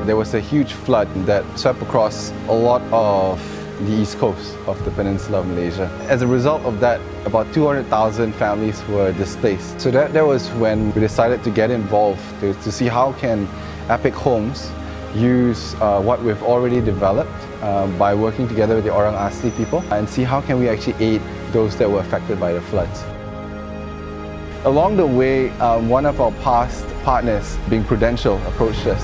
there was a huge flood that swept across a lot of the east coast of the peninsula of Malaysia. As a result of that, about 200,000 families were displaced. So that was when we decided to get involved to see how can Epic Homes use what we've already developed by working together with the Orang Asli people and see how can we actually aid those that were affected by the floods. Along the way, one of our past partners, being Prudential, approached us.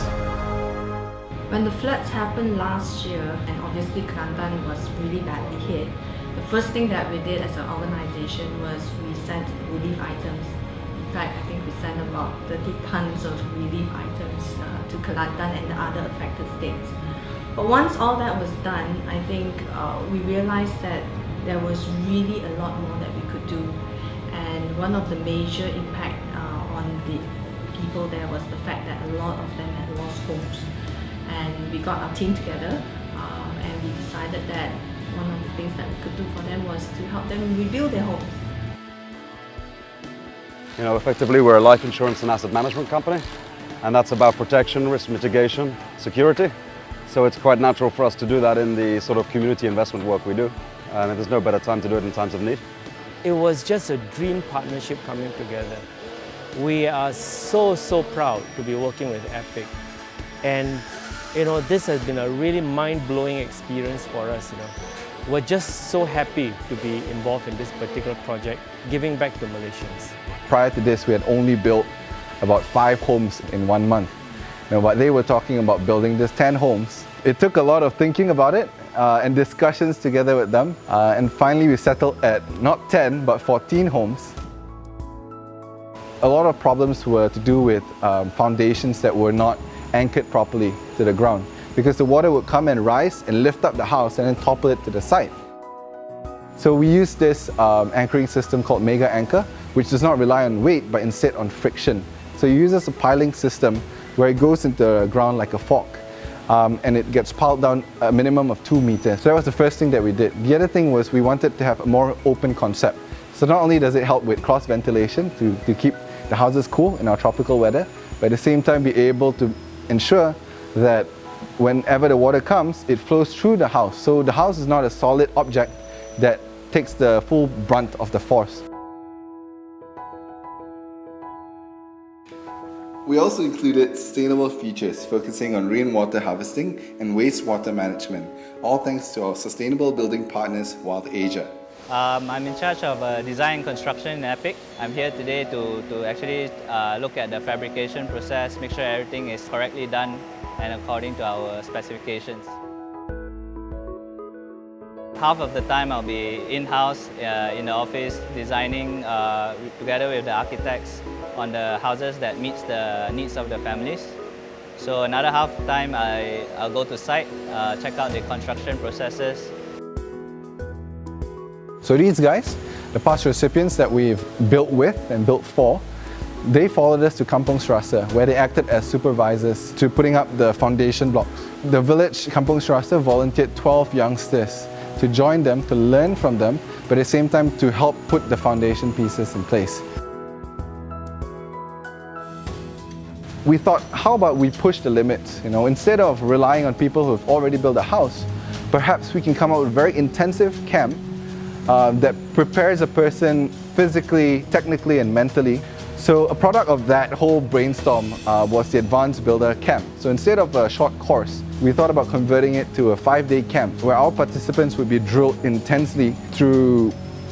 When the floods happened last year, and obviously Kelantan was really badly hit, the first thing that we did as an organization was we sent relief items. In fact, I think we sent about 30 tons of relief items to Kelantan and the other affected states. But once all that was done, I think we realized that there was really a lot more that we could do. And one of the major impact on the people there was the fact that a lot of them had lost homes. And we got our team together and we decided that one of the things that we could do for them was to help them rebuild their homes. You know, effectively we're a life insurance and asset management company, and that's about protection, risk mitigation, security. So it's quite natural for us to do that in the sort of community investment work we do. And there's no better time to do it in times of need. It was just a dream partnership coming together. We are so proud to be working with Epic. And you know, this has been a really mind-blowing experience for us. You know, we're just so happy to be involved in this particular project, giving back to Malaysians. Prior to this, we had only built about 5 homes in 1 month. Now, but they were talking about building this 10 homes. It took a lot of thinking about it and discussions together with them. And finally, we settled at not 10, but 14 homes. A lot of problems were to do with foundations that were not anchored properly to the ground, because the water would come and rise and lift up the house and then topple it to the side. So we used this anchoring system called Mega Anchor, which does not rely on weight but instead on friction. So it uses a piling system where it goes into the ground like a fork and it gets piled down a minimum of 2 meters. So that was the first thing that we did. The other thing was we wanted to have a more open concept. So not only does it help with cross ventilation to keep the houses cool in our tropical weather, but at the same time be able to ensure that whenever the water comes, it flows through the house. So the house is not a solid object that takes the full brunt of the force. We also included sustainable features focusing on rainwater harvesting and wastewater management, all thanks to our sustainable building partners, Wild Asia. I'm in charge of design and construction in Epic. I'm here today to actually look at the fabrication process, make sure everything is correctly done and according to our specifications. Half of the time I'll be in-house in the office designing together with the architects on the houses that meets the needs of the families. So another half the time I'll go to site, check out the construction processes. So these guys, the past recipients that we've built with and built for, they followed us to Kampung Serasa, where they acted as supervisors to putting up the foundation blocks. The village Kampung Serasa volunteered 12 youngsters to join them, to learn from them, but at the same time to help put the foundation pieces in place. We thought, how about we push the limits? You know, instead of relying on people who have already built a house, perhaps we can come up with a very intensive camp that prepares a person physically, technically and mentally. So a product of that whole brainstorm was the Advanced Builder Camp. So instead of a short course, we thought about converting it to a 5-day camp where our participants would be drilled intensely through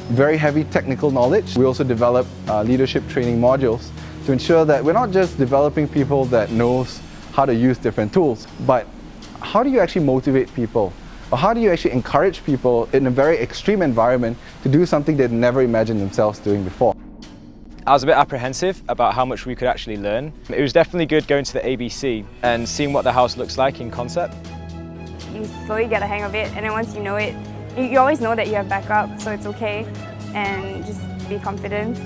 very heavy technical knowledge. We also developed leadership training modules to ensure that we're not just developing people that knows how to use different tools, but how do you actually motivate people? Or how do you actually encourage people in a very extreme environment to do something they'd never imagined themselves doing before? I was a bit apprehensive about how much we could actually learn. It was definitely good going to the ABC and seeing what the house looks like in concept. You slowly get a hang of it, and then once you know it, you always know that you have backup, so it's okay, and just be confident.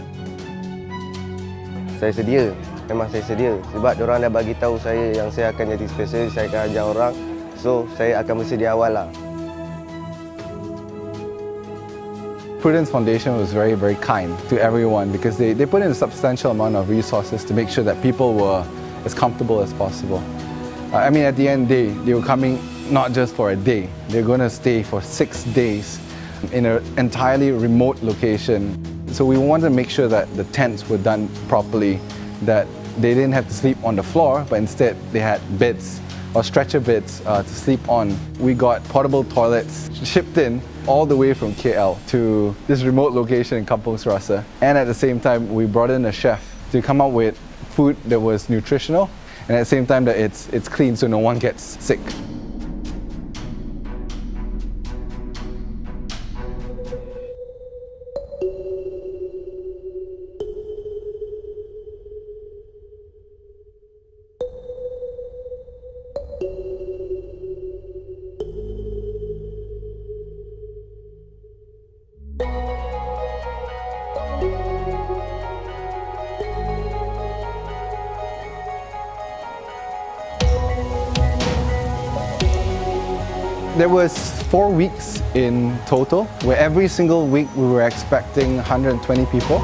Saya sedia, memang saya sedia. Sebab diorang dah bagi tahu saya yang saya akan jadi spesialis, saya akan ajar orang. So, saya akan bersedia awal lah. Prudence Foundation was very, very kind to everyone because they put in a substantial amount of resources to make sure that people were as comfortable as possible. I mean, at the end they were coming not just for a day. They're going to stay for 6 days in an entirely remote location. So we wanted to make sure that the tents were done properly, that they didn't have to sleep on the floor, but instead they had beds or stretcher beds to sleep on. We got portable toilets shipped in all the way from KL to this remote location in Kampung Serasa. And at the same time, we brought in a chef to come up with food that was nutritional, and at the same time that it's clean so no one gets sick. There was 4 weeks in total, where every single week we were expecting 120 people.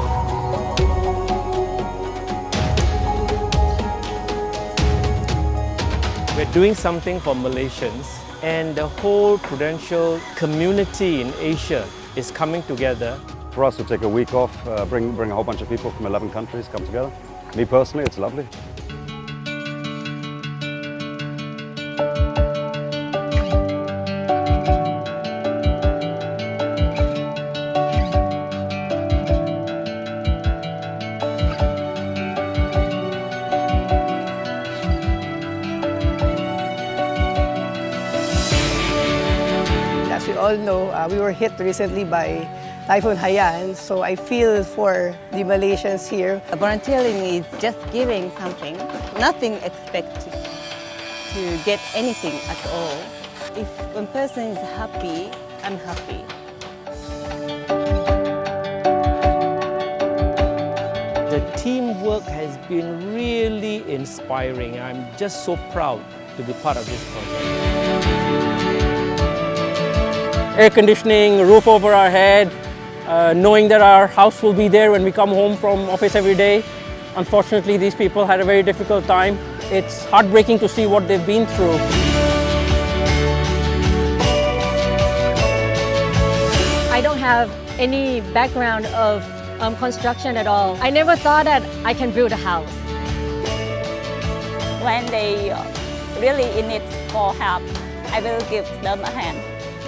We're doing something for Malaysians, and the whole Prudential community in Asia is coming together. For us to take a week off, bring a whole bunch of people from 11 countries come together. Me personally, it's lovely. As we all know, we were hit recently by Typhoon Haiyan, so I feel for the Malaysians here. Volunteering is just giving something, nothing expected to get anything at all. If one person is happy, I'm happy. The teamwork has been really inspiring. I'm just so proud to be part of this project. Air conditioning, roof over our head, knowing that our house will be there when we come home from office every day. Unfortunately, these people had a very difficult time. It's heartbreaking to see what they've been through. I don't have any background of construction at all. I never thought that I can build a house. When they really in it for help, I will give them a hand.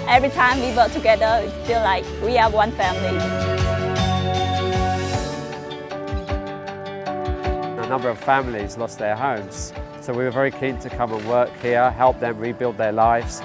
Every time we work together, it feels like we are one family. A number of families lost their homes, so we were very keen to come and work here, help them rebuild their lives.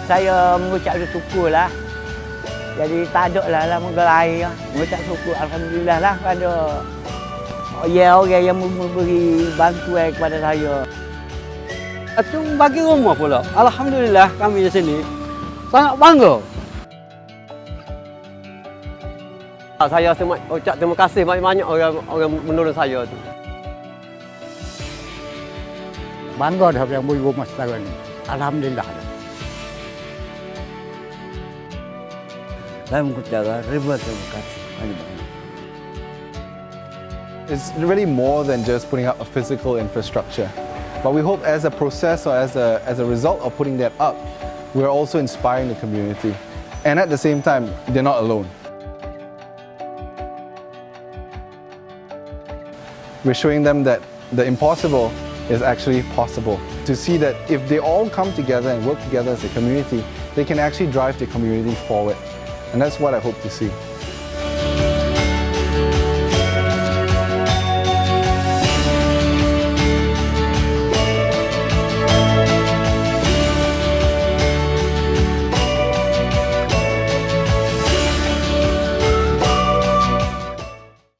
Saya mengucap syukur lah. Jadi tak ada lah menggerai. Mengucap syukur alhamdulillah lah pada orang yang memberi bantuan kepada saya. Itu bagi rumah pula. Alhamdulillah kami di sini sangat bangga. Saya ucap terima kasih banyak-banyak orang menolong saya tu. Bangga dah yang beri rumah sekarang ni. Alhamdulillah. Saya mengucapkan ribuan terima kasih banyak-banyak. It's really more than just putting up a physical infrastructure. But we hope as a process or as a result of putting that up, we're also inspiring the community. And at the same time, they're not alone. We're showing them that the impossible is actually possible. To see that if they all come together and work together as a community, they can actually drive the community forward. And that's what I hope to see.